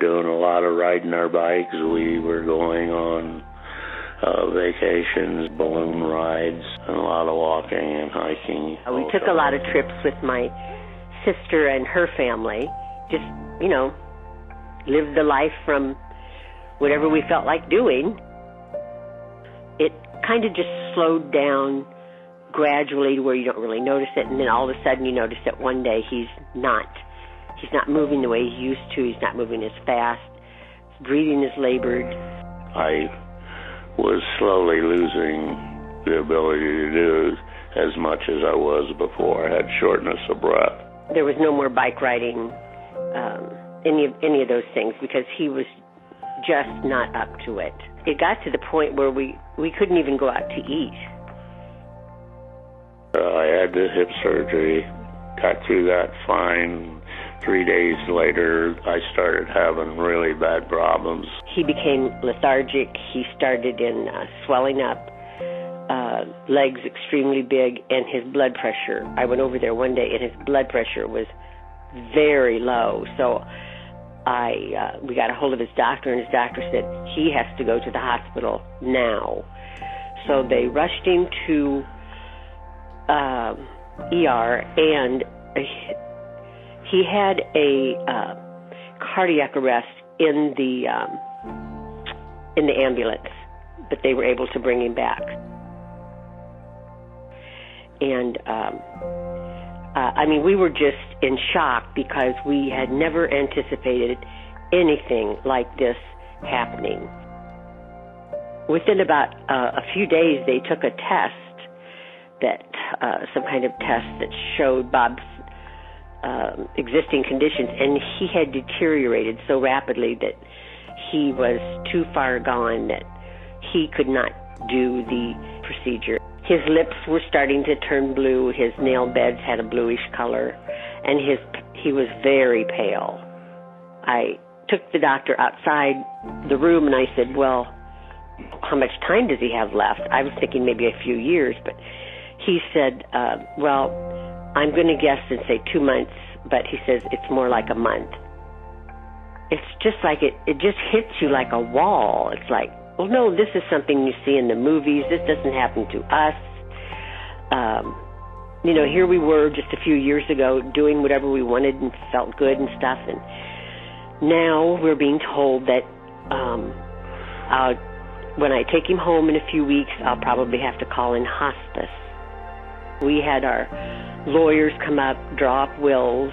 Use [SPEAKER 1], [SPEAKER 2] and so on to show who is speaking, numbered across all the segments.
[SPEAKER 1] doing a lot of riding our bikes. We were going on vacations, balloon rides, and a lot of walking and hiking.
[SPEAKER 2] We took a lot of trips with my sister and her family. Just, lived the life from whatever we felt like doing. It kind of just slowed down gradually to where you don't really notice it, and then all of a sudden you notice that one day he's not moving the way he used to. He's not moving as fast. His breathing is labored.
[SPEAKER 1] I was slowly losing the ability to do as much as I was before. I had shortness of breath.
[SPEAKER 2] There was no more bike riding, any of those things, because he was just not up to it. It got to the point where we couldn't even go out to eat.
[SPEAKER 1] I had the hip surgery, got through that fine. 3 days later, I started having really bad problems.
[SPEAKER 2] He became lethargic. He started in swelling up, legs extremely big, and his blood pressure. I went over there one day, and his blood pressure was very low. So we got a hold of his doctor, and his doctor said he has to go to the hospital now. So they rushed him to ER, and he had a cardiac arrest in the ambulance, but they were able to bring him back. And we were just in shock because we had never anticipated anything like this happening. Within about a few days, they took a test, some kind of test that showed Bob's existing conditions, and he had deteriorated so rapidly that he was too far gone that he could not do the procedure. His lips were starting to turn blue, his nail beds had a bluish color, and he was very pale. I took the doctor outside the room and I said, well, how much time does he have left? I was thinking maybe a few years, but he said, well, I'm going to guess and say 2 months, but he says it's more like a month. It's just like it just hits you like a wall. It's like, well, no, this is something you see in the movies. This doesn't happen to us. Here we were just a few years ago doing whatever we wanted and felt good and stuff, and now we're being told that when I take him home in a few weeks, I'll probably have to call in hospice. We had our lawyers come up, draw up wills.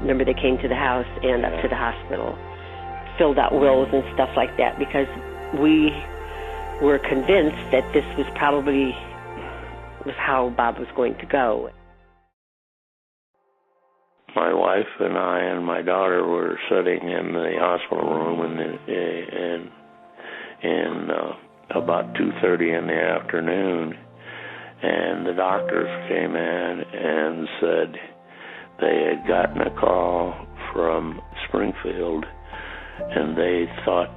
[SPEAKER 2] Remember, they came to the house and up to the hospital, filled out wills and stuff like that, because we were convinced that this was probably how Bob was going to go.
[SPEAKER 1] My wife and I and my daughter were sitting in the hospital room in about 2:30 in the afternoon, and the doctors came in and said they had gotten a call from Springfield, and they thought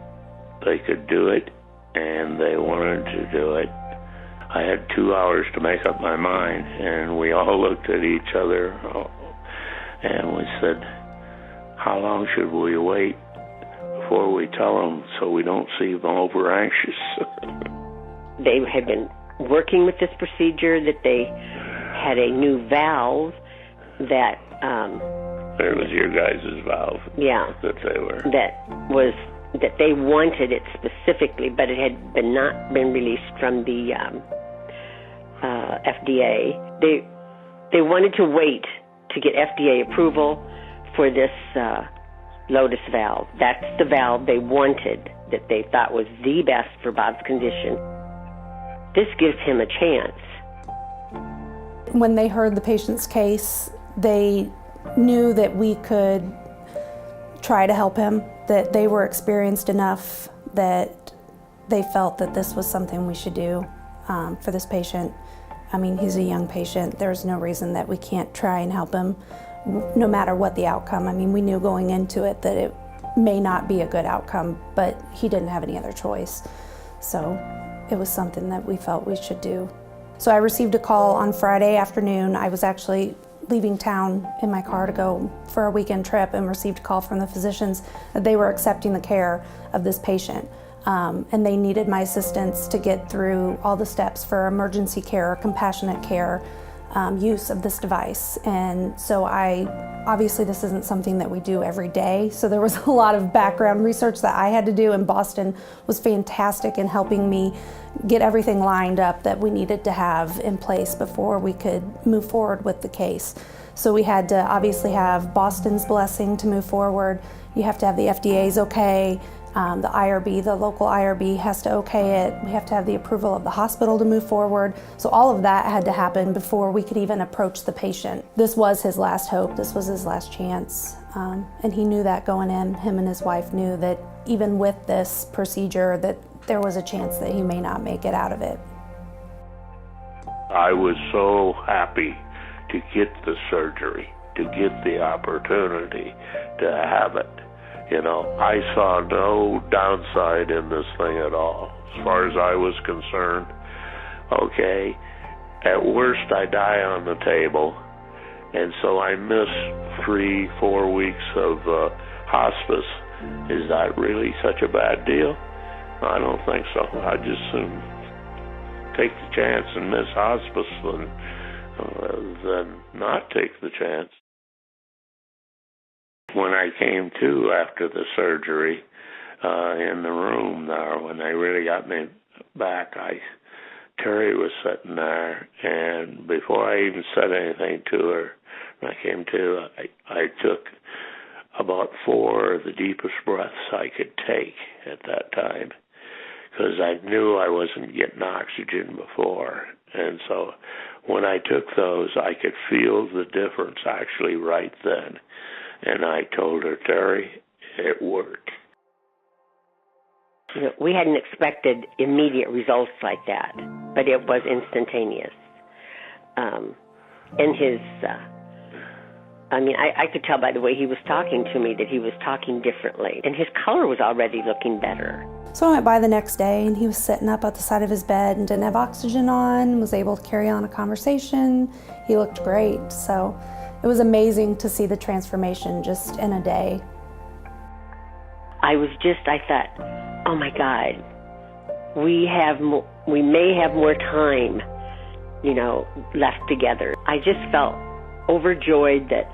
[SPEAKER 1] they could do it, and they wanted to do it. I had 2 hours to make up my mind, and we all looked at each other, and we said, how long should we wait before we tell them so we don't seem over anxious?
[SPEAKER 2] They had been working with this procedure, that they had a new valve that...
[SPEAKER 1] It was your guys' valve.
[SPEAKER 2] Yeah.
[SPEAKER 1] That they were.
[SPEAKER 2] That they wanted it specifically, but it had not been released from the FDA. They wanted to wait to get FDA approval for this Lotus valve. That's the valve they wanted, that they thought was the best for Bob's condition. This gives him a chance.
[SPEAKER 3] When they heard the patient's case, they knew that we could try to help him, that they were experienced enough that they felt that this was something we should do for this patient. I mean, he's a young patient. There's no reason that we can't try and help him, no matter what the outcome. I mean, we knew going into it that it may not be a good outcome, but he didn't have any other choice. So it was something that we felt we should do. So I received a call on Friday afternoon. I was actually leaving town in my car to go for a weekend trip and received a call from the physicians that they were accepting the care of this patient. And they needed my assistance to get through all the steps for emergency care, compassionate care, use of this device. And so obviously this isn't something that we do every day, so there was a lot of background research that I had to do, and Boston was fantastic in helping me get everything lined up that we needed to have in place before we could move forward with the case. So we had to obviously have Boston's blessing to move forward. You have to have the FDA's okay. The IRB, the local IRB has to okay it. We have to have the approval of the hospital to move forward. So all of that had to happen before we could even approach the patient. This was his last hope. This was his last chance. And he knew that going in. Him and his wife knew that even with this procedure that there was a chance that he may not make it out of it.
[SPEAKER 1] I was so happy to get the surgery, to get the opportunity to have it. You know, I saw no downside in this thing at all, as far as I was concerned. Okay, at worst I die on the table, and so I miss 3-4 weeks of hospice. Is that really such a bad deal? I don't think so. I'd just soon take the chance and miss hospice than not take the chance. When I came to after the surgery in the room there, when they really got me back, Terry was sitting there, and before I even said anything to her, when I came to, I took about 4 of the deepest breaths I could take at that time, because I knew I wasn't getting oxygen before. And so when I took those, I could feel the difference actually right then. And I told her, Terry, it worked.
[SPEAKER 2] You know, we hadn't expected immediate results like that, but it was instantaneous. And his, I could tell by the way he was talking to me that he was talking differently, and his color was already looking better.
[SPEAKER 3] So I went by the next day, and he was sitting up at the side of his bed and didn't have oxygen on, was able to carry on a conversation. He looked great, so it was amazing to see the transformation just in a day.
[SPEAKER 2] I thought, oh my God, we may have more time, left together. I just felt overjoyed that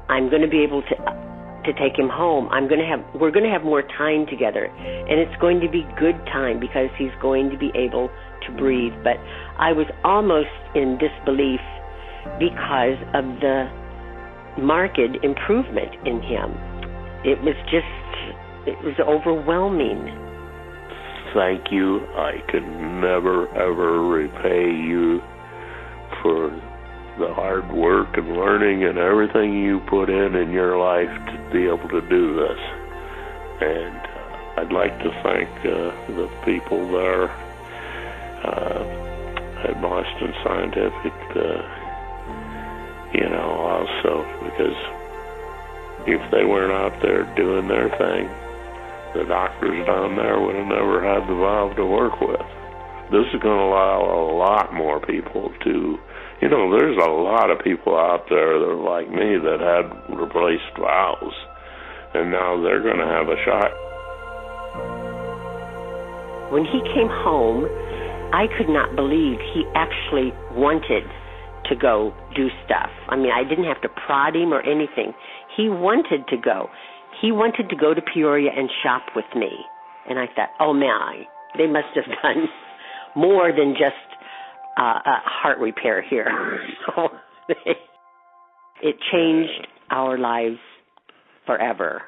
[SPEAKER 2] I'm going to be able to take him home. We're going to have more time together, and it's going to be good time because he's going to be able to breathe. But I was almost in disbelief because of the marked improvement in him. It was overwhelming.
[SPEAKER 1] Thank you. I could never, ever repay you for the hard work and learning and everything you put in your life to be able to do this. And I'd like to thank the people there at Boston Scientific, also, because if they weren't out there doing their thing, the doctors down there would have never had the valve to work with. This is going to allow a lot more people to, there's a lot of people out there that are like me that had replaced valves, and now they're going to have a shot.
[SPEAKER 2] When he came home, I could not believe he actually wanted to go do stuff. I didn't have to prod him or anything. He wanted to go. He wanted to go to Peoria and shop with me. And I thought, oh my, they must have done more than just a heart repair here. So it changed our lives forever.